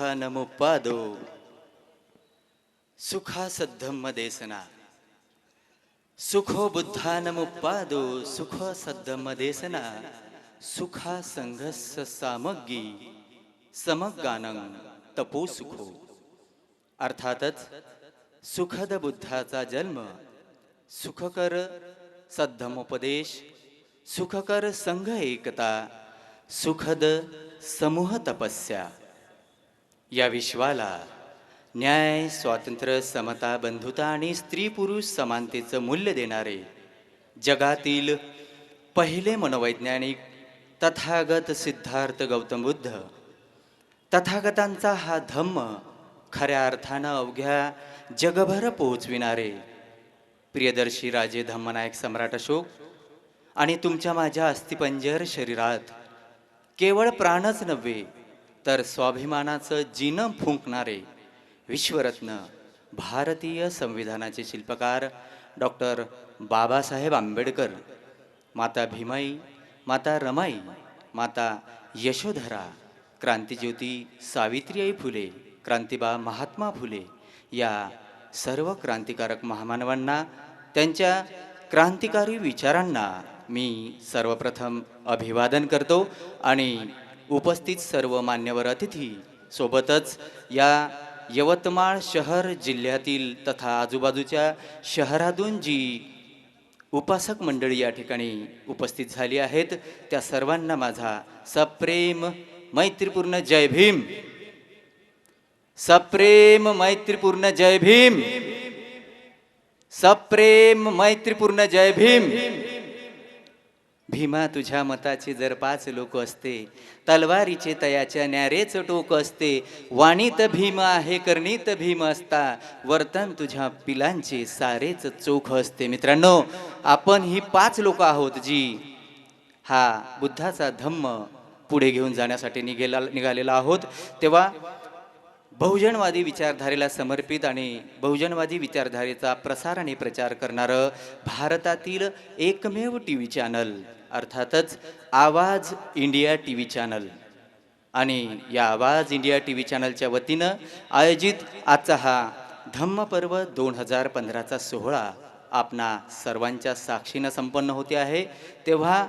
बुद्धानमुपादो सुखासद्धम्म देसना सुखो बुद्धानमुपादो सुखसद्धम्म देसना सुखा संघस्य सामग्गी समगानं तपो सुखो. अर्थातच सुखद बुद्धाचा जन्म, सुखकर सद्धमोपदेश, सुखकर संघ एकता, सुखद समूह तपस्या या विश्वाला न्याय, स्वातंत्र्य, समता, बंधुता आणि स्त्री पुरुष समानतेचं मूल्य देणारे जगातील पहिले मनोवैज्ञानिक तथागत सिद्धार्थ गौतम बुद्ध. तथागतांचा हा धम्म खऱ्या अर्थानं अवघ्या जगभर पोहोचविणारे प्रियदर्शी राजे धम्मनायक सम्राट अशोक आणि तुमच्या माझ्या अस्थिपंजर शरीरात केवळ प्राणच नव्हे तर स्वाभिमानाचं जिनं फुंकणारे विश्वरत्न भारतीय संविधानाचे शिल्पकार डॉक्टर बाबासाहेब आंबेडकर, माता भीमाई, माता रमाई, माता यशोधरा, क्रांतिज्योती सावित्रीबाई फुले, क्रांतिबा महात्मा फुले या सर्व क्रांतिकारक महामानवांना, त्यांच्या क्रांतिकारी विचारांना मी सर्वप्रथम अभिवादन करतो आणि उपस्थित सर्व मान्यवर अतिथी सोबतच या यवतमाळ शहर जिल्ह्यातील तथा आजूबाजूच्या शहरातून जी उपासक मंडळी या ठिकाणी उपस्थित झाली आहेत त्या सर्वांना माझा सप्रेम मैत्रीपूर्ण जय भीम. सप्रेम मैत्रीपूर्ण जय भीम. सप्रेम मैत्रीपूर्ण जय भीम. भीमा तुझ्या मताचे जर 5 लोक असते, तलवारीचे तयाच्या न्यारेच टोक असते, वाणीत भीम आहे करणीत भीम असता, वर्तन तुझ्या पिलांचे सारेच चोख असते. मित्रांनो, आपण ही 5 लोक आहोत जी हा बुद्धाचा धम्म पुढे घेऊन जाण्यासाठी निघालेला आहोत. तेव्हा बहुजनवादी विचारधारेला समर्पित आणि बहुजनवादी विचारधारेचा प्रसार आणि प्रचार करणारं भारतातील एकमेव टीव्ही चॅनल अर्थातच आवाज इंडिया टीव्ही चॅनल आणि या आवाज इंडिया टीव्ही चॅनलच्या वतीनं आयोजित आजचा हा धम्मपर्व 2015चा सोहळा आपणा सर्वांच्या साक्षीनं संपन्न होते आहे. तेव्हा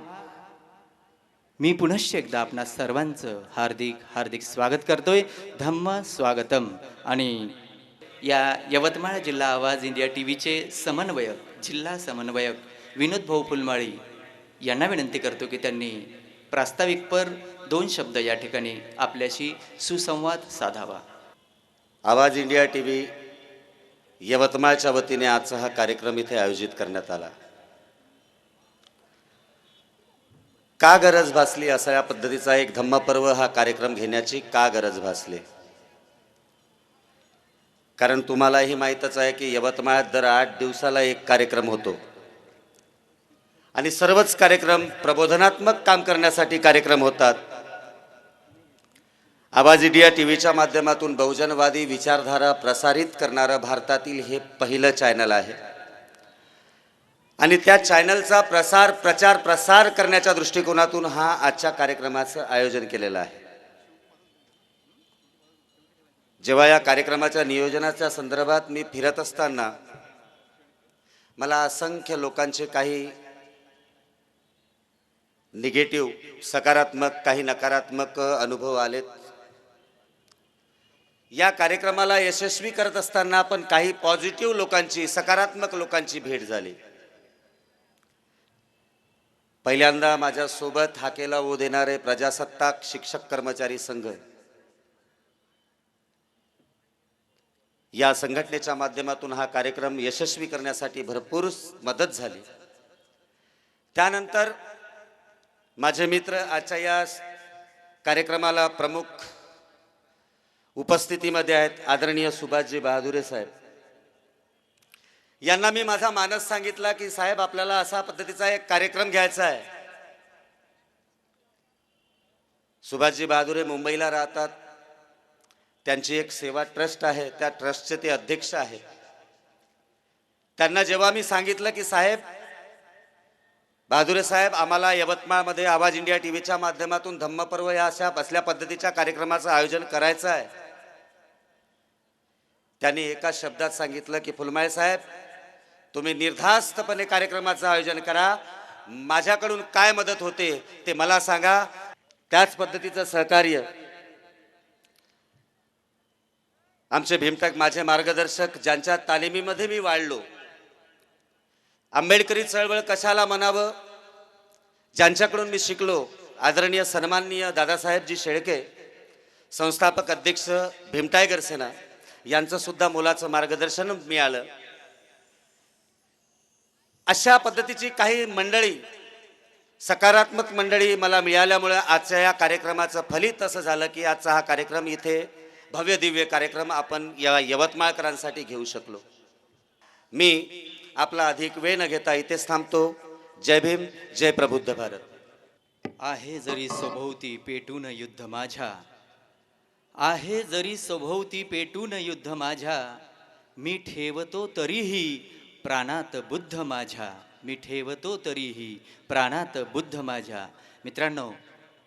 मी पुनश्च एकदा आपणा सर्वांचं हार्दिक हार्दिक स्वागत करतोय. धम्म स्वागतम. आणि या यवतमाळ जिल्हा आवाज इंडिया टीव्हीचे समन्वयक, जिल्हा समन्वयक विनोद भाऊ फुलमाळी यांना विनंती करतो की त्यांनी प्रास्ताविकपर 2 शब्द या ठिकाणी आपल्याशी सुसंवाद साधावा. आवाज इंडिया टीव्ही यवतमाळच्या वतीने आजचा हा कार्यक्रम इथे आयोजित करण्यात आला. का गरज भासली अशा या पद्धतीचा एक धम्मपर्व हा कार्यक्रम घेण्याची का गरज भासली? कारण तुम्हालाही माहीतच आहे की यवतमाळात दर 8 दिवसाला एक कार्यक्रम होतो आणि सर्वच कार्यक्रम प्रबोधनात्मक काम करण्यासाठी कार्यक्रम होतात. आवाज इंडिया टीव्हीच्या माध्यमातून बहुजनवादी विचारधारा प्रसारित करणारं भारतातील हे पहिलं चॅनल आहे आणि त्या चॅनलचा प्रचार प्रसार करण्याच्या दृष्टिकोनातून हा आजच्या कार्यक्रमाचं आयोजन केलेलं आहे. जेव्हा या कार्यक्रमाच्या नियोजनाच्या संदर्भात मी फिरत असताना मला असंख्य लोकांचे काही निगेटिव्ह सकारात्मक काही नकारात्मक अनुभव आलेत. या कार्यक्रमाला यशस्वी करत असताना पण काही पॉझिटिव्ह लोकांची, सकारात्मक लोकांची भेट झाली. पहिल्यांदा माझ्यासोबत हाकेला ओ देणारे प्रजासत्ताक शिक्षक कर्मचारी संघ या संघटनेच्या माध्यमातून हा कार्यक्रम यशस्वी करण्यासाठी भरपूर मदत झाली. त्यानंतर माझे मित्र आजच्या या कार्यक्रमाला प्रमुख उपस्थितीमध्ये आहेत आदरणीय सुभाषजी बहादुरे साहेब. यांना मी माझा मानस सांगितला की साहेब आपल्याला असा पद्धतीचा एक कार्यक्रम घ्यायचा आहे. सुभाषजी बहादुरे मुंबईला राहतात. त्यांची एक सेवा ट्रस्ट आहे, त्या ट्रस्टचे ते अध्यक्ष आहेत. त्यांना जेव्हा मी सांगितलं की साहेब बहादुरे साहेब आम्हाला यवतमाळमध्ये आवाज इंडिया टीव्हीच्या माध्यमातून धम्मपर्व या अशा असल्या पद्धतीच्या कार्यक्रमाचं आयोजन करायचं आहे, त्यांनी एका शब्दात सांगितलं की फुलमाळे साहेब, तुम्ही निर्धास्तपणे कार्यक्रमाचं आयोजन करा, माझ्याकडून काय मदत होते ते मला सांगा. त्याच पद्धतीचं सहकार्य आमचे भीमटॅक माझे मार्गदर्शक, ज्यांच्या तालिमीमध्ये मी वाढलो, आंबेडकरी चळवळ कशाला म्हणावं, ज्यांच्याकडून मी शिकलो, आदरणीय सन्माननीय दादासाहेबजी शेळके, संस्थापक अध्यक्ष भीम टायगर सेना, यांचं सुद्धा मोलाचं मार्गदर्शन मिळालं. अशा पद्धतीची काही मंडळी, सकारात्मक मंडळी मला मिळाल्यामुळे आजच्या या कार्यक्रमाचं फलित असं झालं की आजचा हा कार्यक्रम इथे भव्य दिव्य कार्यक्रम आपण या यवतमाळकरांसाठी घेऊ शकलो. मी आपला अधिक वेळ न घेता इथेच थांबतो. जय भीम, जय प्रबुद्ध भारत. आहे जरी सभोवती पेटून युद्ध माझ्या, आहे जरी सभोवती पेटून युद्ध माझ्या, मी ठेवतो तरीही प्राणात बुद्ध माझ्या, मी ठेवतो तरीही प्राणात बुद्ध माझ्या. मित्रांनो,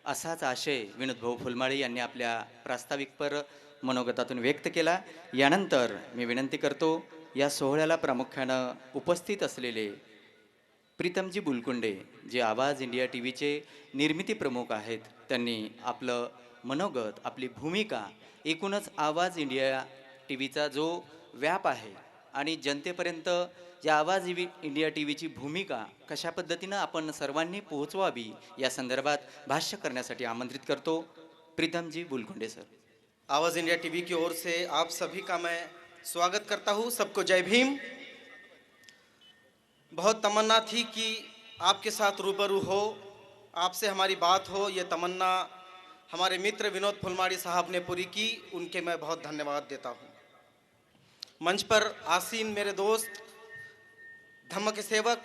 असाच आशय विनोद भाऊ फुलमाळे यांनी आपल्या प्रास्ताविकपर मनोगतातून व्यक्त केला. यानंतर मी विनंती करतो, या सोहळ्याला प्रामुख्यानं उपस्थित असलेले प्रीतमजी बुलकुंडे, जे आवाज इंडिया टी व्हीचे निर्मिती प्रमुख आहेत, त्यांनी आपलं मनोगत, आपली भूमिका, एकूणच आवाज इंडिया टी व्हीचा जो व्याप आहे आणि जनतेपर्यंत या आवाज इंडिया टी व्हीची भूमिका कशा पद्धतीनं आपण सर्वांनी पोहोचवावी या संदर्भात भाष्य करण्यासाठी आमंत्रित करतो. प्रीतमजी बुलकुंडे सर. आवाज़ इंडिया टीवी की ओर से आप सभी का मैं स्वागत करता हूँ. सबको जय भीम. बहुत तमन्ना थी कि आपके साथ रूबरू हो, आपसे हमारी बात हो. ये तमन्ना हमारे मित्र विनोद फुलमाड़ी साहब ने पूरी की, उनके मैं बहुत धन्यवाद देता हूँ. मंच पर आसीन मेरे दोस्त, धम्म के सेवक,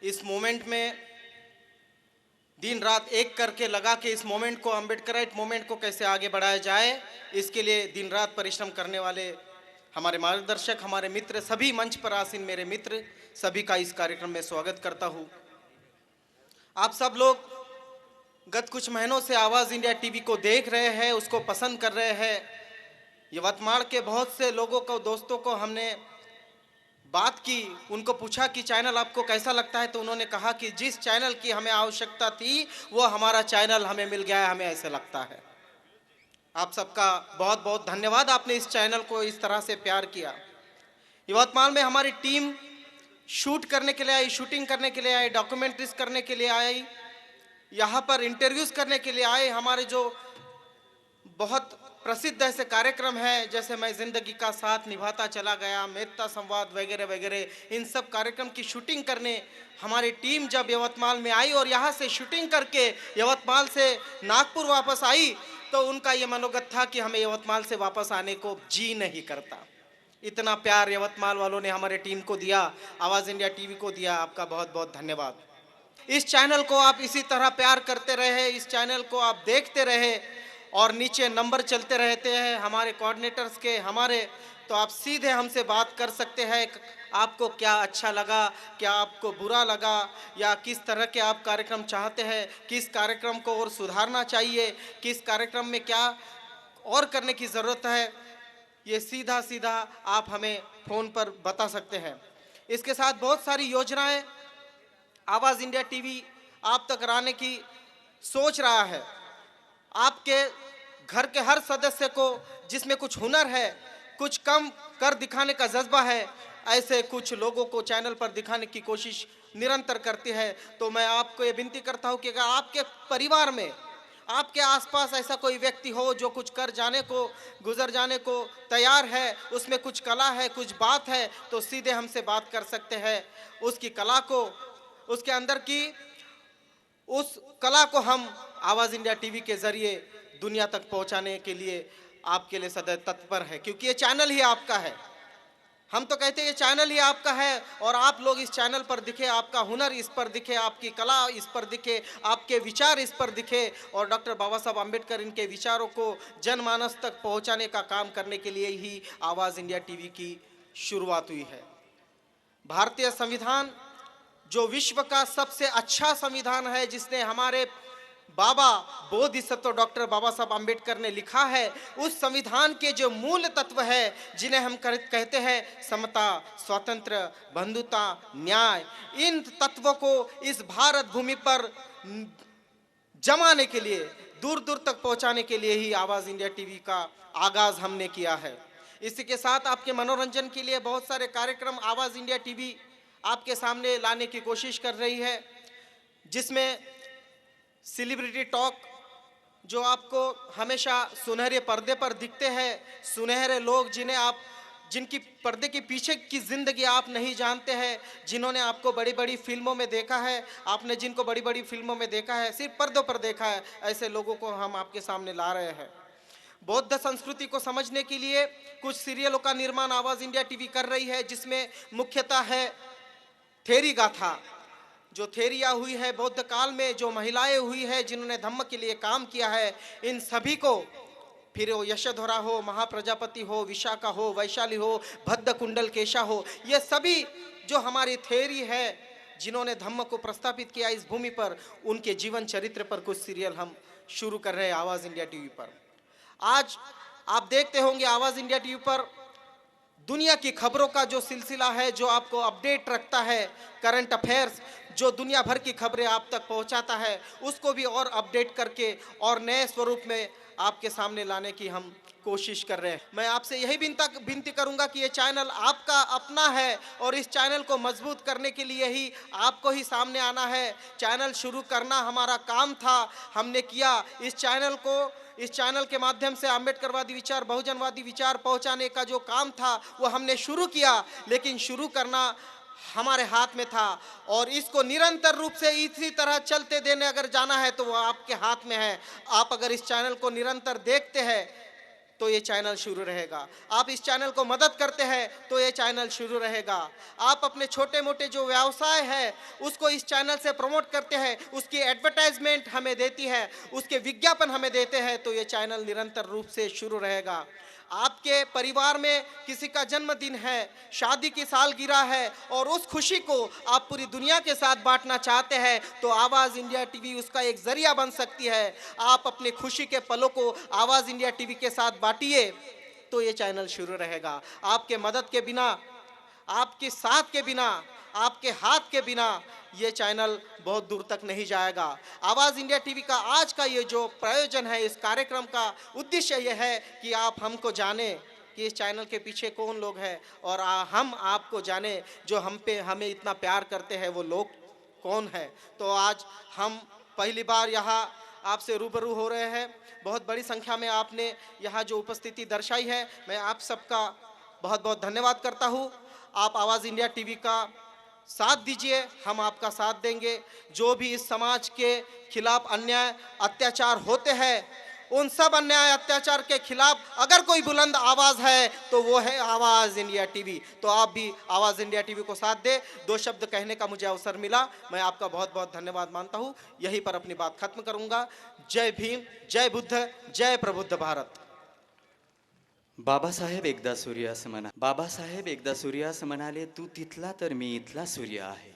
इस मोमेंट में दिन रात एक करके लगा के इस मोमेंट को, अम्बेडकराइट मोमेंट को कैसे आगे बढ़ाया जाए, इसके लिए दिन रात परिश्रम करने वाले हमारे मार्गदर्शक, हमारे मित्र, सभी मंच पर आसीन मेरे मित्र, सभी का इस कार्यक्रम में स्वागत करता हूँ. आप सब लोग गत कुछ महीनों से आवाज़ इंडिया टीवी को देख रहे हैं, उसको पसंद कर रहे हैं. यवतमाल के बहुत से लोगों को, दोस्तों को हमने बात की, उनको पूछा कि चैनल आपको कैसा लगता है, तो उन्होंने कहा कि जिस चैनल की हमें आवश्यकता थी वो हमारा चैनल हमें मिल गया है, हमें ऐसे लगता है. आप सबका बहुत बहुत धन्यवाद, आपने इस चैनल को इस तरह से प्यार किया. यवतमाल में हमारी टीम शूट करने के लिए आई, शूटिंग करने के लिए आई, डॉक्यूमेंट्रीज करने के लिए आई, यहाँ पर इंटरव्यूज़ करने के लिए आए. हमारे जो बहुत प्रसिद्ध ऐसे कार्यक्रम हैं, जैसे मैं ज़िंदगी का साथ निभाता चला गया, मेहता संवाद वगैरह वगैरह, इन सब कार्यक्रम की शूटिंग करने हमारी टीम जब यवतमाल में आई और यहाँ से शूटिंग करके यवतमाल से नागपुर वापस आई, तो उनका ये मनोगत था कि हमें यवतमाल से वापस आने को जी नहीं करता. इतना प्यार यवतमाल वालों ने हमारे टीम को दिया, आवाज़ इंडिया टीवी को दिया. आपका बहुत बहुत धन्यवाद. इस चैनल को आप इसी तरह प्यार करते रहे, इस चैनल को आप देखते रहे और नीचे नंबर चलते रहते हैं हमारे कोऑर्डिनेटर्स के, हमारे, तो आप सीधे हमसे बात कर सकते हैं. आपको क्या अच्छा लगा, क्या आपको बुरा लगा, या किस तरह के आप कार्यक्रम चाहते हैं, किस कार्यक्रम को और सुधारना चाहिए, किस कार्यक्रम में क्या और करने की ज़रूरत है, ये सीधा सीधा आप हमें फ़ोन पर बता सकते हैं. इसके साथ बहुत सारी योजनाएं आवाज़ इंडिया टीवी आप तक लाने की सोच रहा है. आपके घर के हर सदस्य को जिसमें कुछ हुनर है, कुछ कम कर दिखाने का जज्बा है, ऐसे कुछ लोगों को चैनल पर दिखाने की कोशिश निरंतर करती है. तो मैं आपको ये विनती करता हूँ कि अगर आपके परिवार में, आपके आसपास ऐसा कोई व्यक्ति हो जो कुछ कर जाने को, गुजर जाने को तैयार है, उसमें कुछ कला है, कुछ बात है, तो सीधे हमसे बात कर सकते हैं. उसकी कला को, उसके अंदर की उस कला को हम आवाज़ इंडिया टीवी के ज़रिए दुनिया तक पहुंचाने के लिए आपके लिए सदैव तत्पर है, क्योंकि ये चैनल ही आपका है. हम तो कहते हैं ये चैनल ही आपका है और आप लोग इस चैनल पर दिखे, आपका हुनर इस पर दिखे, आपकी कला इस पर दिखे, आपके विचार इस पर दिखे, और डॉक्टर बाबा साहब अम्बेडकर इनके विचारों को जनमानस तक पहुंचाने का काम करने के लिए ही आवाज़ इंडिया टीवी की शुरुआत हुई है. भारतीय संविधान जो विश्व का सबसे अच्छा संविधान है, जिसने हमारे बाबा बोधिसत्व डॉक्टर बाबा साहब अंबेडकर ने लिखा है, उस संविधान के जो मूल तत्व है जिन्हें हम कहते हैं समता, स्वतंत्र, बंधुता, न्याय, इन तत्वों को इस भारत भूमि पर जमाने के लिए, दूर दूर तक पहुंचाने के लिए ही आवाज इंडिया टीवी का आगाज हमने किया है। इसी के साथ आपके मनोरंजन के लिए बहुत सारे कार्यक्रम आवाज इंडिया टीवी आपके सामने लाने की कोशिश कर रही है, जिसमें सेलिब्रिटी टॉक, जो आपको हमेशा सुनहरे पर्दे पर दिखते हैं, सुनहरे लोग जिनकी पर्दे के पीछे की जिंदगी आप नहीं जानते हैं, जिन्होंने आपको बड़ी बड़ी फिल्मों में देखा है, आपने जिनको बड़ी बड़ी फिल्मों में देखा है, सिर्फ पर्दों पर देखा है, ऐसे लोगों को हम आपके सामने ला रहे हैं। बौद्ध संस्कृति को समझने के लिए कुछ सीरियलों का निर्माण आवाज इंडिया टीवी कर रही है, जिसमें मुख्यतः है थेरी गाथा, जो थेरिया हुई है बौद्ध काल में, जो महिलाएं हुई है जिन्होंने धम्म के लिए काम किया है, इन सभी को, फिर वो यशोधरा हो, महाप्रजापति हो, विशाखा हो, वैशाली हो, भद्द कुंडल केशा हो, ये सभी जो हमारी थेरी है जिन्होंने धम्म को प्रस्थापित किया इस भूमि पर, उनके जीवन चरित्र पर कुछ सीरियल हम शुरू कर रहे हैं आवाज इंडिया टीवी पर। आज आप देखते होंगे आवाज इंडिया टीवी पर दुनिया की खबरों का जो सिलसिला है, जो आपको अपडेट रखता है, करंट अफेयर्स, जो दुनिया भर की खबरें आप तक पहुंचाता है, उसको भी और अपडेट करके और नए स्वरूप में आपके सामने लाने की हम कोशिश कर रहे हैं। मैं आपसे यही विनती करूंगा कि ये चैनल आपका अपना है और इस चैनल को मजबूत करने के लिए ही आपको ही सामने आना है। चैनल शुरू करना हमारा काम था, हमने किया। इस चैनल के माध्यम से अम्बेडकरवादी विचार, बहुजनवादी विचार पहुंचाने का जो काम था वो हमने शुरू किया, लेकिन शुरू करना हमारे हाथ में था और इसको निरंतर रूप से इसी तरह चलते देने अगर जाना है तो वो आपके हाथ में है। आप अगर इस चैनल को निरंतर देखते हैं तो ये चैनल शुरू रहेगा, आप इस चैनल को मदद करते हैं तो ये चैनल शुरू रहेगा, आप अपने छोटे मोटे जो व्यवसाय है उसको इस चैनल से प्रमोट करते हैं, उसकी एडवर्टाइजमेंट हमें देती है, उसके विज्ञापन हमें देते हैं, तो ये चैनल निरंतर रूप से शुरू रहेगा। आपके परिवार में किसी का जन्मदिन है, शादी की सालगिरह है और उस खुशी को आप पूरी दुनिया के साथ बांटना चाहते हैं तो आवाज़ इंडिया टीवी उसका एक जरिया बन सकती है। आप अपने खुशी के पलों को आवाज़ इंडिया टीवी के साथ बांटिए तो ये चैनल शुरू रहेगा। आपके मदद के बिना, आपके साथ के बिना, आपके हाथ के बिना ये चैनल बहुत दूर तक नहीं जाएगा। आवाज़ इंडिया टीवी का आज का ये जो प्रयोजन है, इस कार्यक्रम का उद्देश्य ये है कि आप हमको जाने कि इस चैनल के पीछे कौन लोग हैं और हम आपको जाने, जो हमें इतना प्यार करते हैं वो लोग कौन है। तो आज हम पहली बार यहाँ आपसे रूबरू हो रहे हैं। बहुत बड़ी संख्या में आपने यहाँ जो उपस्थिति दर्शाई है, मैं आप सबका बहुत बहुत धन्यवाद करता हूँ। आप आवाज़ इंडिया टीवी का साथ दीजिए, हम आपका साथ देंगे। जो भी इस समाज के खिलाफ अन्याय अत्याचार होते हैं, उन सब अन्याय अत्याचार के खिलाफ अगर कोई बुलंद आवाज़ है तो वो है आवाज़ इंडिया टीवी। तो आप भी आवाज़ इंडिया टीवी को साथ दे। 2 शब्द कहने का मुझे अवसर मिला, मैं आपका बहुत बहुत धन्यवाद मानता हूँ। यहीं पर अपनी बात खत्म करूँगा। जय भीम, जय बुद्ध, जय प्रबुद्ध भारत। बाबासाहेब एकदा सूर्यास म्हणाले, तू तिथला तर मी इथला सूर्य आहे,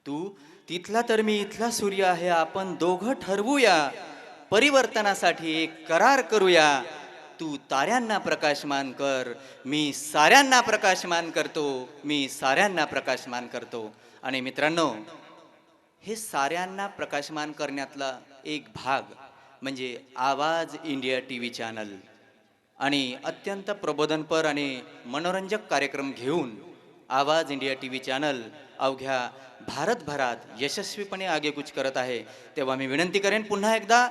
तू तिथला तर मी इथला सूर्य आहे, आपण दोघं ठरवूया, परिवर्तनासाठी एक करार करूया, तू ताऱ्यांना प्रकाशमान कर, मी साऱ्यांना प्रकाशमान करतो, मी साऱ्यांना प्रकाशमान करतो। आणि मित्रांनो, हे साऱ्यांना प्रकाशमान करण्यातला एक भाग म्हणजे आवाज इंडिया टीव्ही चॅनल आणि अत्यंत प्रबोधनपर आणि मनोरंजक कार्यक्रम घेऊन आवाज इंडिया टीव्ही चॅनल अवघ्या भारतभरात यशस्वीपणे आगेकूच करत आहे। तेव्हा मी विनंती करेन, पुन्हा एकदा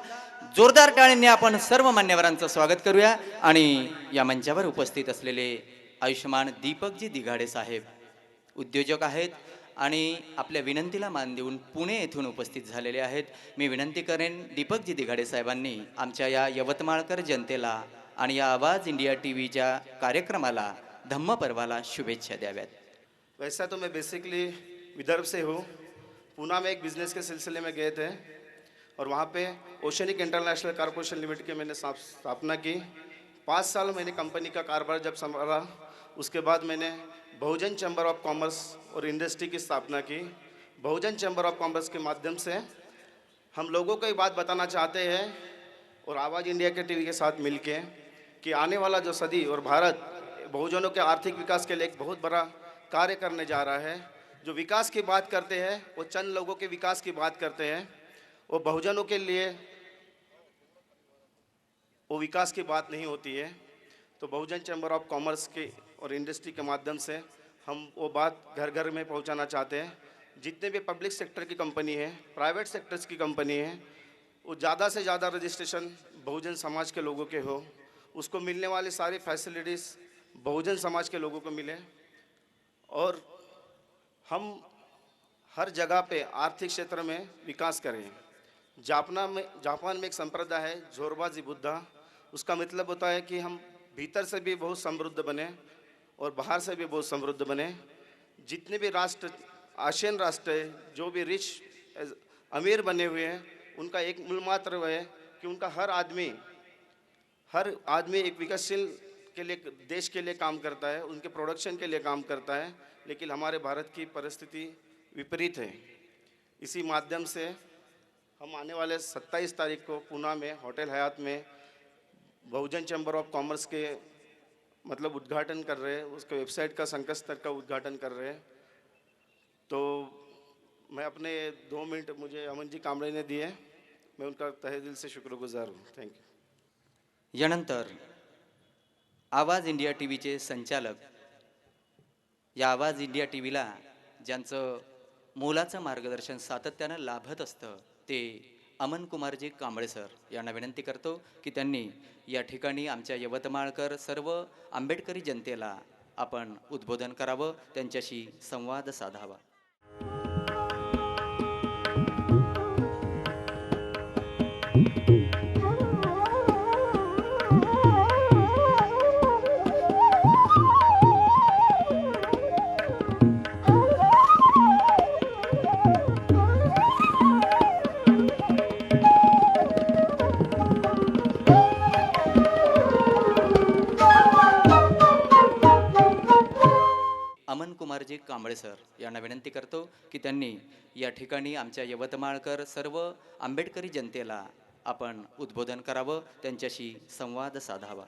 जोरदार टाळ्यांनी आपण सर्व मान्यवरांचं स्वागत करूया। आणि या मंचावर उपस्थित असलेले आयुष्यमान दीपकजी दिघाडे साहेब उद्योजक आहेत आणि आपल्या विनंतीला मान देऊन पुणे येथून उपस्थित झालेले आहेत। मी विनंती करेन, दीपकजी दिघाडे साहेबांनी आमच्या या यवतमाळकर जनतेला आणि या आवाज इंडिया टीव्हीच्या कार्यक्रमाला, धम्म पर्वाला शुभेच्छा द्याव्यात। वैसा तो मैं बेसिकली विदर्भ से हूँ। पूना में एक बिज़नेस के सिलसिले में गए थे और वहाँ पे ओशनिक इंटरनेशनल कॉरपोरेशन लिमिटेड की मैंने स्थापना की। 5 साल मैंने कंपनी का कारोबार जब संभाला, उसके बाद मैंने बहुजन चैम्बर ऑफ कॉमर्स और इंडस्ट्री की स्थापना की। बहुजन चैम्बर ऑफ कॉमर्स के माध्यम से हम लोगों को ये बात बताना चाहते हैं और आवाज़ इंडिया के टीवी के साथ मिलके कि आने वाला जो सदी और भारत बहुजनों के आर्थिक विकास के लिए एक बहुत बड़ा कार्य करने जा रहा है। जो विकास की बात करते हैं वो चंद लोगों के विकास की बात करते हैं, वो बहुजनों के लिए वो विकास की बात नहीं होती है। तो बहुजन चैम्बर ऑफ कॉमर्स के और इंडस्ट्री के माध्यम से हम वो बात घर घर में पहुंचाना चाहते हैं। जितने भी पब्लिक सेक्टर की कंपनी है, प्राइवेट सेक्टर्स की कंपनी है, वो ज़्यादा से ज़्यादा रजिस्ट्रेशन बहुजन समाज के लोगों के हो, उसको मिलने वाली सारी फैसिलिटीज़ बहुजन समाज के लोगों को मिले। और हम हर जगह पे आर्थिक क्षेत्र में विकास करें। जापान में एक संप्रदाय है जोरबाजी बुद्धा। उसका मतलब होता है कि हम भीतर से भी बहुत समृद्ध बने और बाहर से भी बहुत समृद्ध बने। जितने भी राष्ट्र, आसियान राष्ट्र है, जो भी रिच अमीर बने हुए हैं, उनका एक मूल मात्र वह है कि उनका हर आदमी एक विकासशील के लिए, देश के लिए काम करता है, उनके प्रोडक्शन के लिए काम करता है। लेकिन हमारे भारत की परिस्थिति विपरीत है। इसी माध्यम से हम आने वाले 27 तारीख को पुणे में होटल हयात में बहुजन चैम्बर ऑफ कॉमर्स के मतलब उद्घाटन कर रहे हैं, उसके वेबसाइट का संकट स्तर का उद्घाटन कर रहे हैं। तो मैं अपने 2 मिनट मुझे अमन जी कामरे ने दिए, मैं उनका तहे दिल से शुक्रगुजार हूँ। Thank you. यानंतर आवाज इंडिया टीव्हीचे संचालक, या आवाज इंडिया टीव्हीला ज्यांचं मोलाचं मार्गदर्शन सातत्यानं लाभत असतं ते अमन कुमारजी कांबळे सर यांना विनंती करतो की त्यांनी या ठिकाणी आमच्या यवतमाळकर सर्व आंबेडकरी जनतेला आपण उद्बोधन करावं, त्यांच्याशी संवाद साधावा. अमन कुमारजी कांबळे सर यांना विनंती करतो की त्यांनी या ठिकाणी आमच्या यवतमाळकर सर्व आंबेडकरी जनतेला आपण उद्बोधन करावं, त्यांच्याशी संवाद साधावा.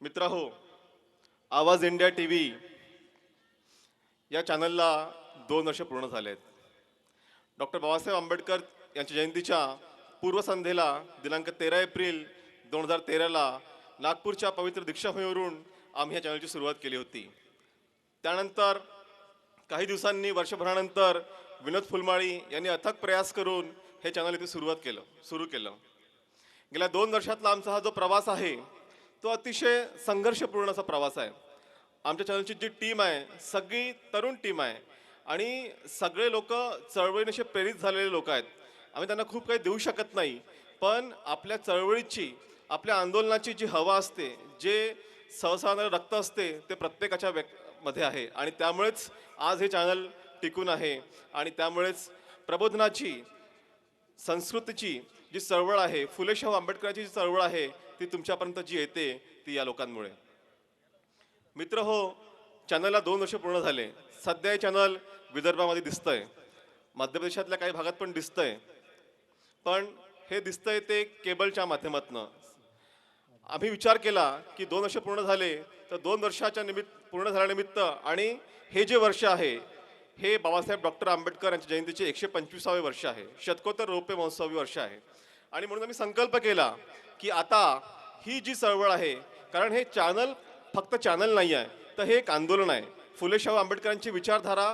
मित्रहो, आवाज इंडिया टीव्ही या चॅनलला 2 वर्ष पूर्ण झालेत. डॉक्टर बाबासाहेब आंबेडकर यांच्या जयंतीच्या पूर्वसंध्येला दिनांक 13 एप्रिल 2013ला नागपूरच्या पवित्र दीक्षाभूमीवरून आम्ही या चॅनलची सुरुवात केली होती. त्यानंतर काही दिवसांनी, वर्षभरानंतर विनोद फुलमाळी यांनी अथक प्रयास करून हे चॅनल इथे सुरू केलं. गेल्या 2 वर्षातला आमचा हा जो प्रवास आहे तो अतिशय संघर्षपूर्ण असा प्रवास आहे. आमच्या चॅनलची जी टीम आहे, सगळी तरुण टीम आहे आणि सगळे लोक चळवळीने प्रेरित झालेले लोक आहेत. आम्ही त्यांना खूप काही देऊ शकत नाही, पण आपल्या चळवळीची, आपल्या आंदोलनाची जी हवा असते, जे सहसाधारण रक्त असते, ते प्रत्येकाच्या मध्ये आहे आणि त्यामुळेच आज हे चॅनल टिकून आहे. आणि त्यामुळेच प्रबोधनाची, संस्कृतीची जी चळवळ आहे, फुले शाहू आंबेडकरांची जी चळवळ आहे, ती तुमच्यापर्यंत जी येते ती या लोकांमुळे. मित्र हो, चॅनलला 2 वर्ष पूर्ण झाले. सध्या हे चॅनल विदर्भामध्ये दिसतंय, मध्य प्रदेशातल्या काही भागात पण दिसतंय, पण हे दिसतंय ते केबलच्या माध्यमातून. आम्ही विचार केला की 2 वर्ष पूर्ण झाले, तर 2 वर्षाच्या पूर्ण झाल्यानिमित्त आणि हे जे वर्ष आहे हे बाबासाहेब डॉक्टर आंबेडकर यांच्या जयंतीचे 125वे वर्ष आहे, शतकोत्तर रौप्य महोत्सवी वर्ष आहे. आणि म्हणून आम्ही संकल्प केला की आता ही जी चळवळ आहे, कारण हे चॅनल फक्त चॅनल नाही आहे, तर हे एक आंदोलन आहे. फुले शाहू आंबेडकरांची विचारधारा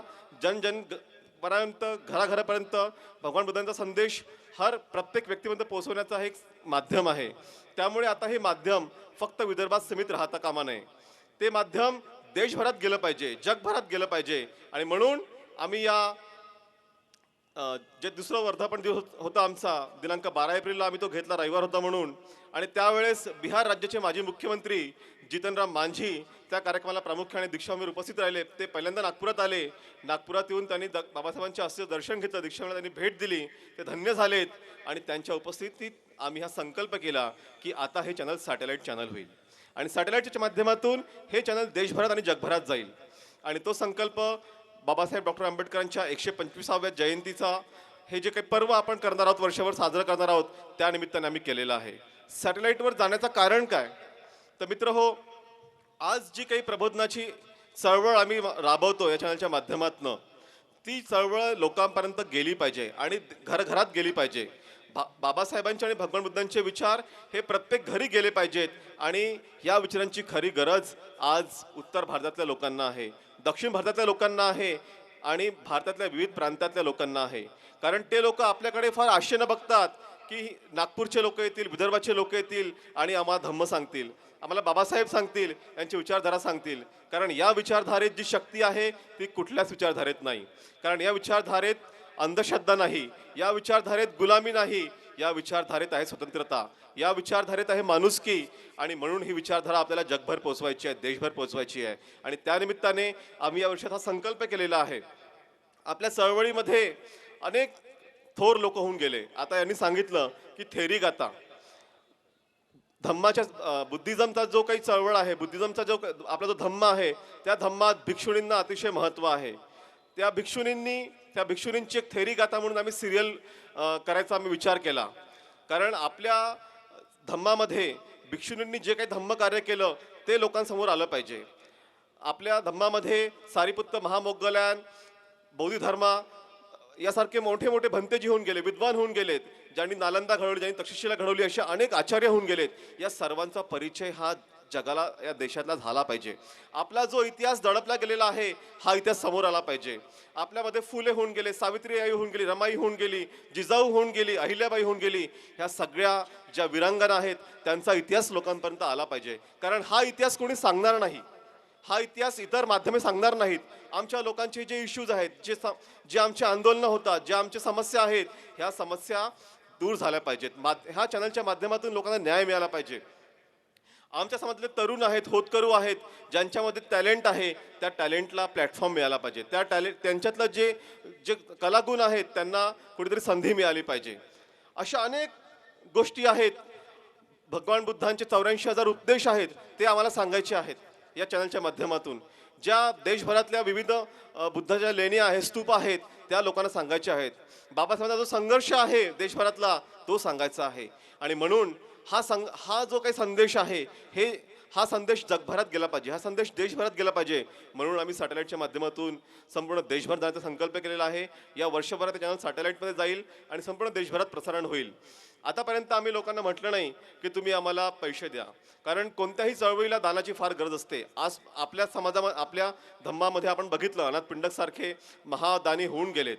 पर्यंत, घराघरापर्यंत भगवान बुद्धांचा संदेश प्रत्येक व्यक्तीपर्यंत पोहोचवण्याचा एक माध्यम आहे. त्यामुळे आता हे माध्यम फक्त विदर्भात सीमित राहता कामा नये, ते माध्यम देशभरात गेलं पाहिजे, जगभरात गेलं पाहिजे. आणि म्हणून आम्ही या जे दुसरं वर्धापन दिवस होता आमचा, दिनांक 12 एप्रिलला आम्ही तो घेतला, रविवार होता म्हणून. आणि त्यावेळेस बिहार राज्याचे माजी मुख्यमंत्री जितनराम मांझी त्या कार्यक्रमाला प्रामुख्याने दीक्षाभूमीवर उपस्थित राहिले. ते पहिल्यांदा नागपुरात आले. नागपुरात येऊन त्यांनी बाबासाहेबांच्या अस्थिचं दर्शन घेतलं, दीक्षाभूमीला त्यांनी भेट दिली, ते धन्य झालेत. आणि त्यांच्या उपस्थितीत आम्ही हा संकल्प केला की आता हे चॅनल सॅटेलाईट चॅनल होईल आणि सॅटेलाईटच्या माध्यमातून हे चॅनल देशभरात आणि जगभरात जाईल. आणि तो संकल्प बाबासाहेब डॉक्टर आंबेडकरांच्या 125व्या जयंतीचा हे जे काही पर्व आपण करणार आहोत, वर्षभर साजरं करणार आहोत, त्या निमित्ताने आम्ही केलेलं आहे. सॅटेलाईटवर जाण्याचं कारण काय? तर मित्र हो, आज जी काही प्रबोधनाची चळवळ आम्ही राबवतो या चॅनलच्या माध्यमातून, ती चळवळ लोकांपर्यंत गेली पाहिजे आणि घरघरात गेली पाहिजे. बाबासाहेबांचे आणि भगवान बुद्धांचे विचार हे प्रत्येक घरी गेले पाहिजेत आणि या विचारांची खरी गरज आज उत्तर भारतातल्या लोकांना आहे, दक्षिण भारतातल्या लोकांना आहे आणि भारतातल्या विविध प्रांतातल्या लोकांना आहे. कारण ते लोक आपल्याकडे फार आशेनं बघतात की नागपूरचे लोक येतील, विदर्भाचे लोक येतील आणि आम्हाला धम्म सांगतील, आम्हाला बाबासाहेब सांगतील, यांची विचारधारा सांगतील. कारण या विचारधारेत जी शक्ती आहे ती कुठल्याच विचारधारेत नाही. कारण या विचारधारेत अंधश्रद्धा नाही, या विचारधारेत गुलामी नाही, या विचारधारेत आहे स्वतंत्रता, या विचारधारेत आहे माणुसकी. आणि म्हणून ही विचारधारा आपल्याला जगभर पोचवायची आहे, देशभर पोचवायची आहे. आणि त्यानिमित्ताने आम्ही या वर्षात हा संकल्प केलेला आहे. आपल्या चळवळीमध्ये अनेक थोर लोक होऊन गेले. आता यांनी सांगितलं की थेरी गाथा, धम्माच्या बुद्धिझमचा जो काही चळवळ आहे, बुद्धिझमचा जो आपला जो धम्म आहे, त्या धम्मात भिक्षुणींना अतिशय महत्त्व आहे. त्या भिक्षुणींची एक थेरी गाथा म्हणून आम्ही सिरियल करायचा आम्ही विचार केला. कारण आपल्या धम्मामध्ये भिक्षुणींनी जे काही धम्म कार्य केलं ते लोकांसमोर आलं पाहिजे. आपल्या धम्मामध्ये सारिपुत्त महामोग्गलायन, बौद्धिधर्मा यासारखे मोठे मोठे भंतेजी होऊन गेले, विद्वान होऊन गेलेत, ज्यांनी नालंदा घडवली, ज्यांनी तक्षशिला घडवली, असे अनेक आचार्य होऊन गेलेत. या सर्वांचा परिचय हा जगाला, या देशातला झाला पाहिजे. आपला जो इतिहास दडपला गेलेला आहे हा इतिहास समोर आला पाहिजे. आपल्यामध्ये फुले होऊन गेले, सावित्रीबाई होऊन गेली, रमाई होऊन गेली, जिजाऊ होऊन गेली, अहिल्याबाई होऊन गेली. ह्या सगळ्या ज्या वीरांगना आहेत त्यांचा इतिहास लोकांपर्यंत आला पाहिजे. कारण हा इतिहास कोणी सांगणार नाही, हा इतिहास इतर माध्यमे सांगणार नाहीत. आमच्या लोकांचे जे इश्यूज आहेत, जे आमचे आंदोलनं होतात, ज्या आमच्या समस्या आहेत, ह्या समस्या दूर झाल्या पाहिजेत. ह्या चॅनलच्या माध्यमातून लोकांना न्याय मिळाला पाहिजे. आमच्या समाजातले तरुण आहेत, होतकरू आहेत, ज्यांच्यामध्ये टॅलेंट आहे, त्या टॅलेंटला प्लॅटफॉर्म मिळाला पाहिजे. त्यांच्यातलं जे जे कलागुण आहेत त्यांना कुठेतरी संधी मिळाली पाहिजे. अशा अनेक गोष्टी आहेत. भगवान बुद्धांचे 84,000 उपदेश आहेत, ते आम्हाला सांगायचे आहेत या चॅनलच्या माध्यमातून. ज्या देशभरातल्या विविध बुद्धाच्या लेण्या आहेत, स्तूप आहेत, त्या लोकांना सांगायच्या आहेत. बाबासाहेबांचा जो संघर्ष आहे देशभरातला तो सांगायचा आहे. आणि म्हणून हा जो काही संदेश आहे हा संदेश जगभरात गेला पाहिजे, हा संदेश देशभरात गेला पाहिजे. म्हणून आम्ही सॅटेलाईटच्या माध्यमातून संपूर्ण देशभर जाण्याचा संकल्प केलेला आहे. या वर्षभरात ते चॅनल सॅटेलाईटमध्ये जाईल आणि संपूर्ण देशभरात प्रसारण होईल. आतापर्यंत आम्ही लोकांना म्हटलं नाही की तुम्ही आम्हाला पैसे द्या, कारण कोणत्याही चळवळीला दानाची फार गरज असते. आज आपल्या समाजामध्ये, आपल्या धम्मामध्ये आपण बघितलं, अनाथ पिंडकसारखे महादानी होऊन गेलेत.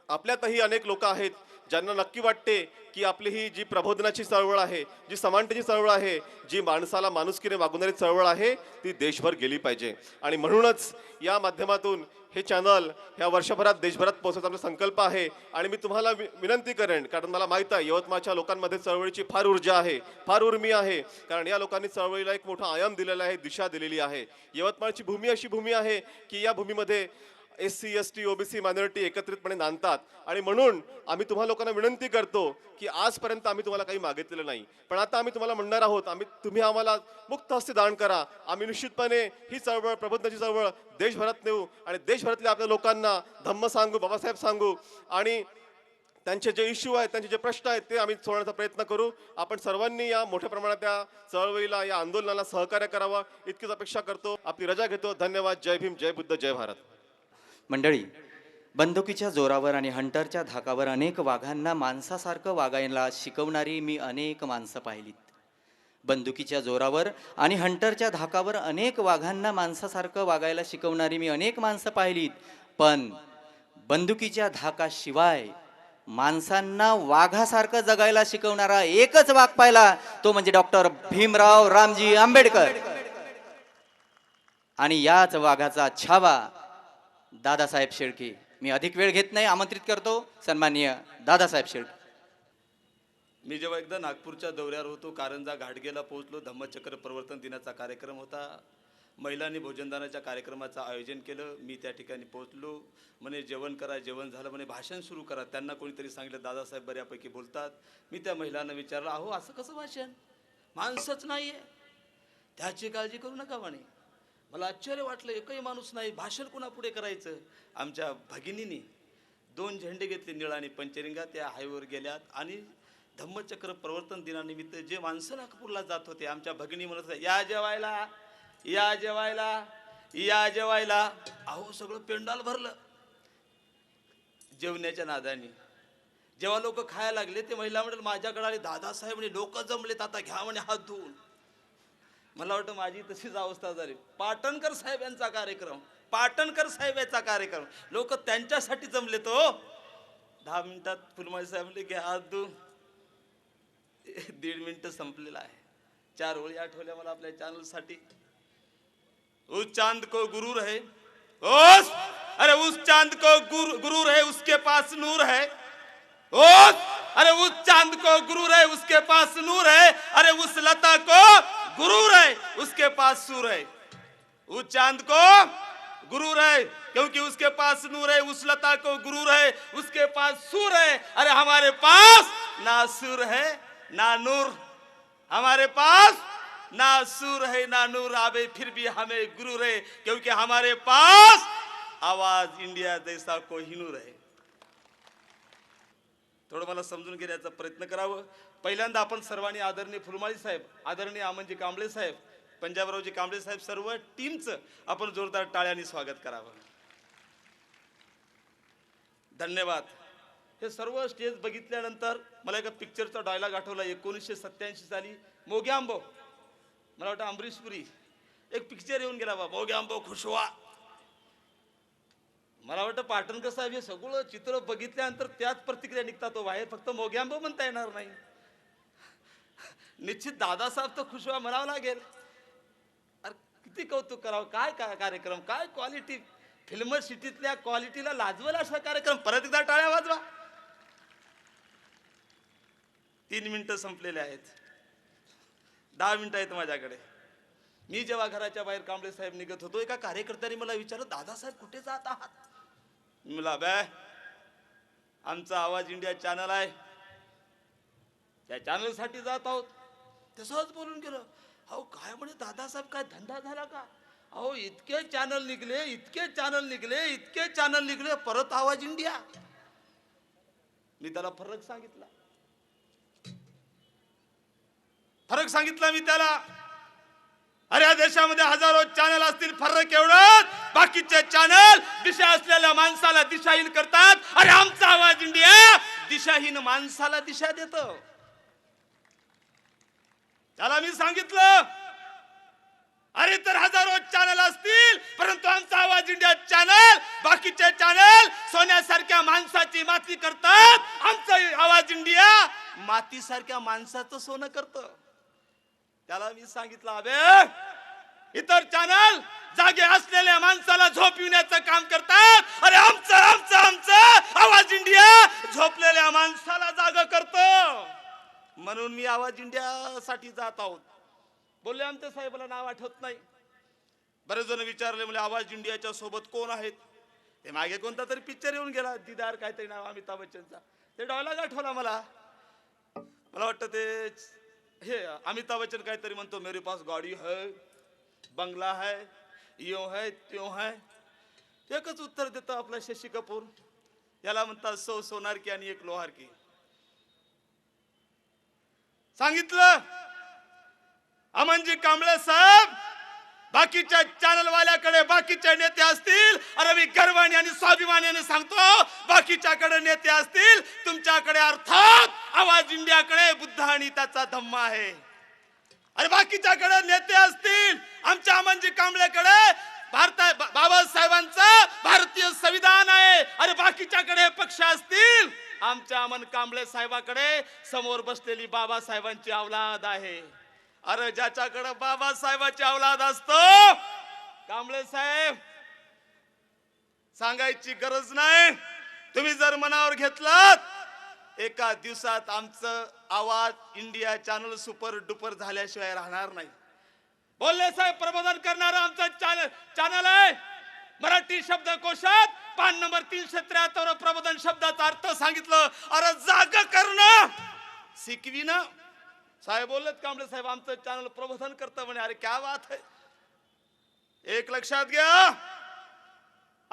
आपल्यातही अनेक लोक आहेत ज्यांना नक्की वाटते की आपली ही जी प्रबोधनाची चळवळ आहे, जी समानतेची चळवळ आहे, जी माणसाला माणुसकीने वागवणारी चळवळ आहे, ती देशभर गेली पाहिजे. आणि म्हणूनच या माध्यमातून हे चॅनल ह्या वर्षभरात देशभरात पोहोचवण्याचा आपला संकल्प आहे. आणि मी तुम्हाला विनंती करेन, कारण मला माहीत आहे यवतमाळच्या लोकांमध्ये चळवळीची फार ऊर्जा आहे, फार उर्मी आहे. कारण या लोकांनी चळवळीला एक मोठा आयाम दिलेला आहे, दिशा दिलेली आहे. यवतमाळची भूमी अशी भूमी आहे की या भूमीमध्ये SC, ST, OBC मायनॉरिटी एकत्रितपणे नांदतात. आणि म्हणून आम्ही तुम्हा लोकांना विनंती करतो की आजपर्यंत आम्ही तुम्हाला काही मागितलेलं नाही, पण आता आम्ही तुम्हाला म्हणणार आहोत, तुम्ही आम्हाला मुक्त हस्ते दान करा. आम्ही निश्चितपणे ही चळवळ, प्रबोधनाची चळवळ देशभरात नेऊ आणि देशभरातल्या आपल्या लोकांना धम्म सांगू, बाबासाहेब सांगू आणि त्यांचे जे इश्यू आहेत, त्यांचे जे प्रश्न आहेत ते आम्ही सोडवण्याचा प्रयत्न करू. आपण सर्वांनी या मोठ्या प्रमाणात त्या चळवळीला, या आंदोलनाला सहकार्य करावं इतकीच अपेक्षा करतो. आपली रजा घेतो. धन्यवाद. जय भीम, जय बुद्ध, जय भारत. मंडळी, बंदुकीच्या जोरावर आणि हंटरच्या धाकावर अनेक वाघांना माणसासारखं वागायला शिकवणारी मी अनेक माणसं पाहिलीत. बंदुकीच्या जोरावर आणि हंटरच्या धाकावर अनेक वाघांना माणसासारखं वागायला शिकवणारी मी अनेक माणसं पाहिलीत. पण बंदुकीच्या धाकाशिवाय माणसांना वाघासारखं जगायला शिकवणारा एकच वाघ पाहिला, तो म्हणजे डॉक्टर भीमराव रामजी आंबेडकर. आणि याच वाघाचा छावा दादासाहेब शेळके. मी अधिक वेळ घेत नाही, आमंत्रित करतो सन्माननीय दादासाहेब शेळके. मी जेव्हा एकदा नागपूरच्या दौऱ्यावर होतो, कारंजा घाटगेला पोहोचलो. धम्मचक्र प्रवर्तन दिनाचा कार्यक्रम होता. महिलांनी भोजनदानाच्या कार्यक्रमाचं आयोजन केलं. मी त्या ठिकाणी पोहोचलो. म्हणे जेवण करा. जेवण झालं. म्हणे भाषण सुरू करा. त्यांना कोणीतरी सांगितलं दादासाहेब बऱ्यापैकी बोलतात. मी त्या महिलांना विचारलं, अहो असं कसं भाषण, माणसंच नाही आहे, त्याची काळजी करू नका म्हणे. मला आश्चर्य वाटलं, एकही माणूस नाही, भाषण कुणापुढे करायचं. आमच्या भगिनींनी 2 झेंडे घेतले निळा आणि पंचरिंगा, त्या हायवेवर गेल्यात आणि धम्मचक्र प्रवर्तन दिनानिमित्त जे माणसं नागपूरला जात होते, आमच्या भगिनी म्हणत होत्या, या जेवायला, या जेवायला, या जेवायला. अहो सगळं पेंडाल भरलं जेवण्याच्या नादानी. जेव्हा लोक खायला लागले ते महिला मंडळ माझ्याकडे आले, दादासाहेब म्हणे लोक जमलेत, आता घ्या म्हणे हात धुवून. मला वाटतं माझी तशीच अवस्था झाली. पाटणकर साहेब यांचा कार्यक्रम, पाटणकर साहेब यांचा कार्यक्रम, लोक त्यांच्यासाठी जमले तो. 10 मिनिटात फुलमाळी साहेब म्हणले घ्या हात धुवून. 1.5 मिनिटं संपलेला आहे. 4 ओळी आठवल्या मला आपल्या चॅनलसाठी. उस चांद को गुरूर है, उस अरे उस चांद को गुरूर है उसके पास नूर है, उस अरे उस चांद को गुरूर है उसके पास नूर है, अरे उस लता को गुरूर है उसके पास सूर है. उस चांद को गुरूर है क्योंकि उसके पास नूर है, उस लता को गुरूर है उसके पास सूर है. अरे हमारे पास ना सूर है ना नूर, हमारे पास ना सूर है ना नूर, आबे फिर भी हमें गुरूर है क्योंकि हमारे पास आवाज इंडिया जैसा कोहिनूर है. थोडं मला समजून घेण्याचा प्रयत्न करावं. पहिल्यांदा आपण सर्वांनी आदरणीय फुलमाळी साहेब, आदरणीय अमनजी कांबळे साहेब, पंजाबरावजी कांबळे साहेब, सर्व टीमचं आपण जोरदार टाळ्यांनी स्वागत करावं. धन्यवाद. हे सर्व स्टेज बघितल्यानंतर मला एका पिक्चरचा डायलॉग आठवला. 1987 साली मोग्यांबो, मला वाटतं अमरीशपुरी एक पिक्चर येऊन गेला बा, मोग्यांबो खुशवा. मला वाटतं पाटणकर साहेब हे सगळं चित्र बघितल्यानंतर त्याच प्रतिक्रिया निघतात. तो बाहेर फक्त मोग्यांबो म्हणता येणार नाही. निश्चित दादासाहेब तर खुशवा म्हणावं लागेल. अरे किती कौतुक करावं. काय काय कार्यक्रम, काय क्वालिटी. फिल्म सिटीतल्या क्वालिटीला लाजवेल असा कार्यक्रम. परत एकदा टाळ्या वाजवा. 3 मिनिटं संपलेले आहेत. 10 मिनिटं आहेत माझ्याकडे. मी जेव्हा घराच्या बाहेर कांबळे साहेब निघत होतो, एका कार्यकर्त्याने मला विचारलं, दादासाहेब कुठे जात आहात? मला बॅ आमचा आवाज इंडिया चॅनल आहे, त्या चॅनलसाठी जात आहोत. तसंच बोलून गेलं. अहो काय म्हणे दादासाहेब, काय धंदा झाला का? अहो इतके चॅनल निघले, इतके चॅनल निघले, इतके चॅनल निघले, परत आवाज इंडिया. मी त्याला फरक सांगितला, फरक सांगितला मी त्याला. अरे या देशामध्ये हजारो चॅनल असतील, फरक एवढंच, बाकीचे चॅनल दिशा असलेल्या माणसाला दिशाहीन करतात. अरे आमचा आवाज इंडिया दिशाहीन माणसाला दिशा देतो. त्याला मी सांगितलं, अरे तर हजारो चॅनल असतील, परंतु आमचा आवाज इंडिया चॅनल बाकीचे चॅनल सोन्यासारख्या माणसाची माती करतात. आमचा आवाज इंडिया मातीसारख्या माणसाचं सोनं करतं. त्याला मी सांगितलं, अबे इतर चॅनल जागे असलेल्या माणसाला झोपविण्याचं काम करतात. अरे आमचं आमचं आमचं आवाज इंडिया झोपलेल्या माणसाला जागा करतं. म्हणून मी आवाज इंडिया साठी जात आहोत. बोलले आमच्या साहेबाला नाव आठवत नाही. बरेच जण विचारले, म्हणजे आवाज इंडियाच्या सोबत कोण आहेत? ते मागे कोणता तरी पिक्चर येऊन गेला, दीदार काहीतरी नाव, अमिताभ बच्चनचा. ते डायलॉग आठवला मला. मला वाटतं ते हे अमिताभ बच्चन काहीतरी म्हणतो, मेरे पास गाडी है, बंगला है, यो है त्यो है. एकच उत्तर देतो आपला शशी कपूर. याला म्हणतात 100 सोनार की आणि 1 लोहार की. सांगितलं अमनजी कांबळे साहेब, बाकीच्या चॅनल वाल्याकडे बाकीचे नेते असतील, अरे मी गर्वाने आणि स्वाभिमानाने सांगतो, बाकीच्याकडे नेते असतील, तुमच्याकडे अर्थात आवाज इंडियाकडे बुद्ध आणि त्याचा धम्मा आहे. अरे बाकीच्याकडे नेते असतील, आमच्या अमनजी कांबळेकडे बाबासाहेबांचं भारतीय संविधान आहे. अरे बाकीच्याकडे पक्ष असतील, आमच्या अमन कांबळे साहेबाकडे समोर बसलेली बाबासाहेबांची औलाद आहे. अरे ज्याच्याकडे बाबासाहेबाची औलाद असतो, कांबळे साहेब सांगायची गरज नाही. तुम्ही जर मनावर घेतलात, एका दिवसात आमचं आवाज इंडिया चॅनल सुपर डुपर झाल्याशिवाय राहणार नाही. बोलले साहेब, प्रबोधन करणारं आमचं चॅनल आहे. मराठी शब्दकोशात पान नंबर 373 प्रबोधन शब्दाचा अर्थ सांगितलं. अरे जाग करणं शिकविणं. साहेब बोललेत कांबळे साहेब, आमचं चॅनल प्रबोधन करतं म्हणे. अरे क्या बात है. एक लक्षात घ्या,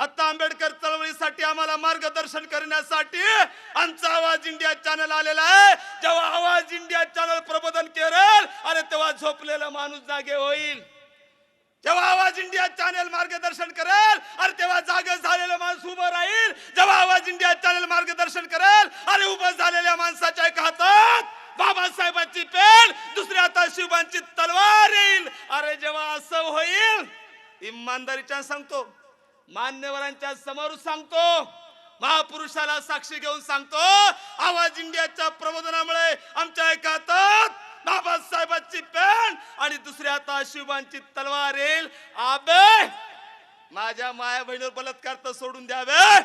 आता आंबेडकर चळवळीसाठी आम्हाला मार्गदर्शन करण्यासाठी आमचा आवाज इंडिया चॅनल आलेला आहे. जेव्हा आवाज इंडिया चॅनल प्रबोधन करेल अरे तेव्हा झोपलेला माणूस जागे होईल. जेव्हा आवाज इंडिया चॅनल मार्गदर्शन करेल अरे तेव्हा जागे झालेला माणूस उभं राहील. जेव्हा आवाज इंडिया चॅनल मार्गदर्शन करेल अरे उभं झालेल्या माणसाच्या एका हातात बाबासाहेबांची पेन, दुसऱ्या हातात शिवबांची तलवार येईल. अरे जेव्हा असं होईल, इमानदारीच्या सांगतो, मान्यवरांच्या समोर सांगतो, महापुरुषाला साक्षी घेऊन सांगतो, आवाज इंडियाच्या प्रबोधनामुळे आमच्या एका हातात बाबासाहेबांची पेन आणि दुसऱ्या हातात शिवबांची तलवार येईल. आबे माझ्या माया बहिणीवर बलात्कार तर सोडून द्यावे,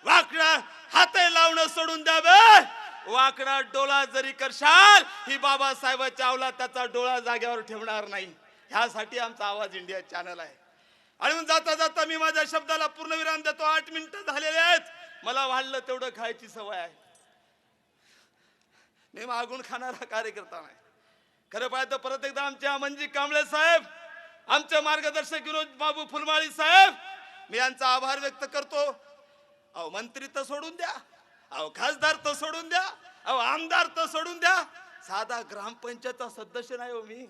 वाकडा हात लावणं सोडून द्यावे, वाकडा डोळा जरी करशाल ही बाबासाहेबाच्या अवलाद त्याचा डोळा जाग्यावर ठेवणार नाही. ह्यासाठी आमचा आवाज इंडिया चॅनल आहे. आणि मग जाता जाता मी माझ्या शब्दाला पूर्णविराम देतो. 8 मिनिटं झालेले आहेत. मला वाढलं तेवढं खायची सवय आहे. मी मागून खाणारा कार्यकर्ता नाही. खरं पाहिजे परत एकदा आमचे अमनजी कांबळे साहेब, आमचे मार्गदर्शक विनोद बाबू फुलमाळी साहेब, मी यांचा आभार व्यक्त करतो. अहो मंत्री तर सोडून द्या, अहो खासदार तर सोडून द्या, अहो आमदार तर सोडून द्या, साधा ग्रामपंचायतचा सदस्य नाही हो मी.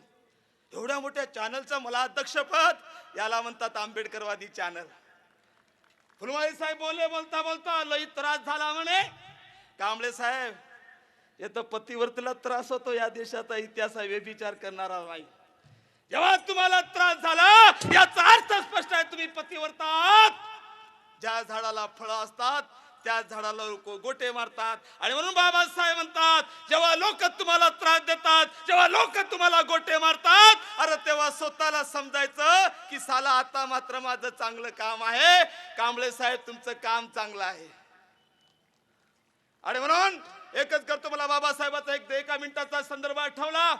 एवढ्या मोठ्या चॅनलचं मला अध्यक्षपद, याला म्हणतात आंबेडकरवादी चॅनल. फुलमाळी साहेब बोलले बोलता बोलता लई त्रास झाला म्हणे. कांबळे साहेब येतो पतिवर्तीला त्रास होतो या देशाचा इतिहास व्यभिचार करणारा नाही. जेव्हा तुम्हाला त्रास झाला याचा अर्थ स्पष्ट आहे, तुम्ही पतिवर्त आहात. ज्या झाडाला फळं असतात त्या झाडाला लोक गोटे मारतात. आणि म्हणून बाबासाहेब म्हणतात जेव्हा लोक तुम्हाला त्रास देतात, जेव्हा लोक तुम्हाला गोटे मारतात, अरे तेव्हा स्वतःला समजायचं की साला आता मात्र माझं चांगलं काम आहे. कांबळे साहेब तुमचं काम चांगलं आहे. आणि म्हणून एकच करतो, मला बाबासाहेबाचा एका मिनिटाचा संदर्भ आठवला.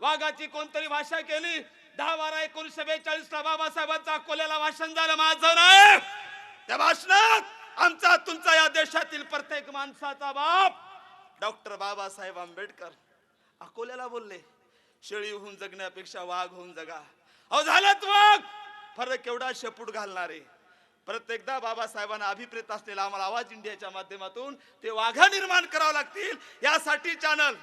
वाघाची कोणतरी भाषा केली. 10/12/1942 ला बाबासाहेबांचा अकोल्याला भाषण झालं, माझं नाही. त्या भाषणात आमचा तुमचा या देशातील प्रत्येक माणसाचा बाप डॉक्टर बाबासाहेब आंबेडकर अकोल्याला बोलले, शेळी होऊन जगण्यापेक्षा वाघ होऊन जगा. अहो झालं वाघ, फरक एवढा शेपूट घालणारे. प्रत्येकदा बाबासाहेबांना अभिप्रेत असलेला आम्हाला आवाज इंडियाच्या माध्यमातून ते वाघा निर्माण करावं लागतील. यासाठी चॅनल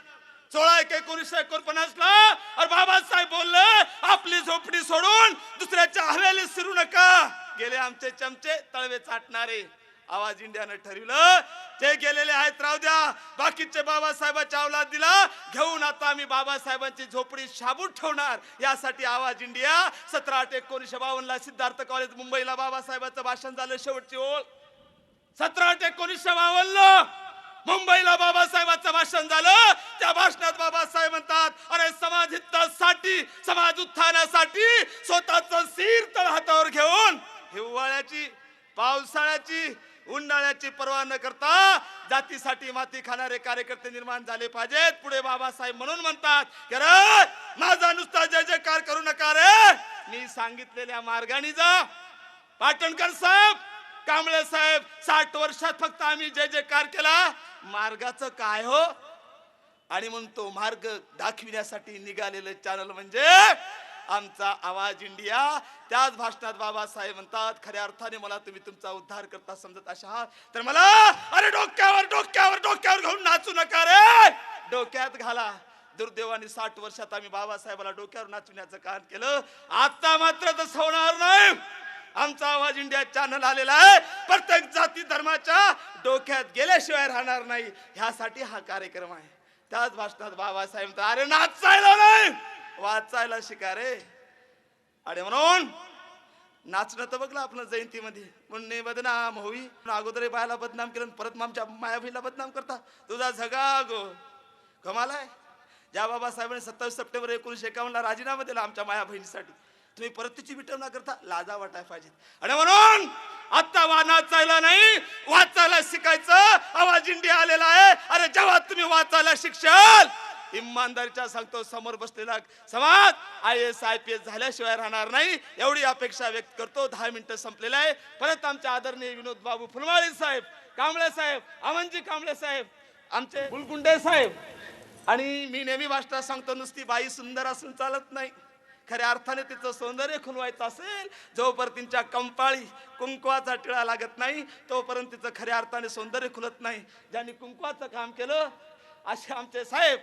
16/1/1949 ला और बाबासाहेब बोलले आपली झोपडी सोडून दुसऱ्याच्या हवेली शिरू नका. गेले आमचे चमचे तळवे चाटणारे. आवाज इंडियाने ठरवलं ते गेलेले आहेत राहू द्या, बाकीचे बाबासाहेबाच्या अवलादीला घेऊन आता आम्ही बाबासाहेबांची झोपडी शाबूत ठेवणार. यासाठी आवाज इंडिया 17/8/1952 ला सिद्धार्थ कॉलेज मुंबईला बाबासाहेबांचं भाषण झालं. शेवटची ओळ 17/8/1952 ला मुंबईला बाबासाहेबांचं भाषण झालं. त्या भाषणात बाबासाहेब म्हणतात अरे समाज हितासाठी, समाज उत्थानासाठी स्वतःचं सिर तळ हातावर घेऊन हिवाळ्याची, पावसाळ्याची, उन्हाळ्याची पर्वा न करता जातीसाठी माती खाणारे कार्यकर्ते निर्माण झाले पाहिजेत. पुढे बाबासाहेब म्हणून म्हणतात की रे माझा नुसता जय जयकार करू नका रे, मी सांगितलेल्या मार्गाने जा. पाटणकर साहेब, कांबळे साहेब, 60 वर्षात फक्त आम्ही जय जयकार केला, मार्गाचं काय हो? आणि म्हणून तो मार्ग दाखविण्यासाठी निघालेलं चॅनल म्हणजे आमचा आवाज इंडिया. त्याच भाषणात बाबासाहेब म्हणतात खऱ्या अर्थाने मला तुम्ही तुमचा उद्धार करता समजत आहात तर मला अरे डोक्यावर डोक्यावर डोक्यावर घेऊन नाचू नका रे, डोक्यात घाला. दुर्दैवाने 60 वर्षात आम्ही बाबासाहेबाला डोक्यावर नाचविण्याचं काम केलं. आता मात्र तसं होणार नाही. आमचा आवाज इंडिया चॅनल आलेला आहे, प्रत्येक जाती धर्माच्या डोक्यात गेल्याशिवाय राहणार नाही. ह्यासाठी हा कार्यक्रम आहे. त्याच भाषणात बाबासाहेब अरे नाचायला नाही, वाचायला शिका रे. आणि म्हणून नाचणं तर बघलं आपण जयंतीमध्ये, म्हणून बदनाम होई. अगोदर बायाला बदनाम केलं, परत आमच्या मायाबहिणीला बदनाम करता. तुझा झगा गो कमाल आहे. ज्या बाबासाहेबांनी 27 सप्टेंबर 1951 ला राजीनामा दिला आमच्या माया बहिणीसाठी, तुम्ही परत तिची विटवणा करता. लाजा वाटाय पाहिजे. आणि म्हणून आता नाचायला नाही, वाचायला शिकायचं. आवाज इंडिया आलेला आहे. अरे जेव्हा तुम्ही वाचायला शिकशाल, इमानदारीच्या सांगतो समोर बसलेला समाज IAS IPS झाल्याशिवाय राहणार नाही. एवढी अपेक्षा व्यक्त करतो. 10 मिनिटं संपलेले आहे. परत आमचे आदरणीय विनोद बाबू फुलमाळी साहेब, कांबळे साहेब, अमनजी कांबळे साहेब, आमचे बुलगुंडे साहेब. आणि मी नेहमी भाषणात सांगतो नुसती बाई सुंदर असून चालत नाही, खऱ्या अर्थाने तिचं सौंदर्य खुलवायचं असेल, जोपर्यंत तिच्या कंपाळी कुंकवाचा टिळा लागत नाही तोपर्यंत तिचं खऱ्या अर्थाने सौंदर्य खुलत नाही. ज्यांनी कुंकवाचं काम केलं असे आमचे साहेब,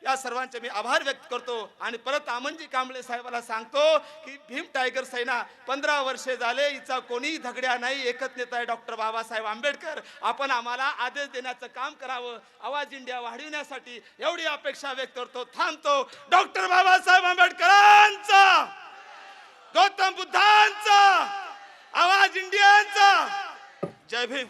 या सर्वांचे मी आभार व्यक्त करतो. आणि परत आमनजी कांबळे साहेबाला सांगतो की भीम टायगर सेना 15 वर्षे झाले, हिचा कोणीही झगड्या नाही, एकच नेता आहे डॉक्टर बाबासाहेब आंबेडकर. आपण आम्हाला आदेश देण्याचं काम करावं, आवाज इंडिया वाढविण्यासाठी एवढी अपेक्षा व्यक्त करतो. थांबतो. डॉक्टर बाबासाहेब आंबेडकरांचा, गौतम बुद्धांचा, आवाज इंडियाचा. जय भीम.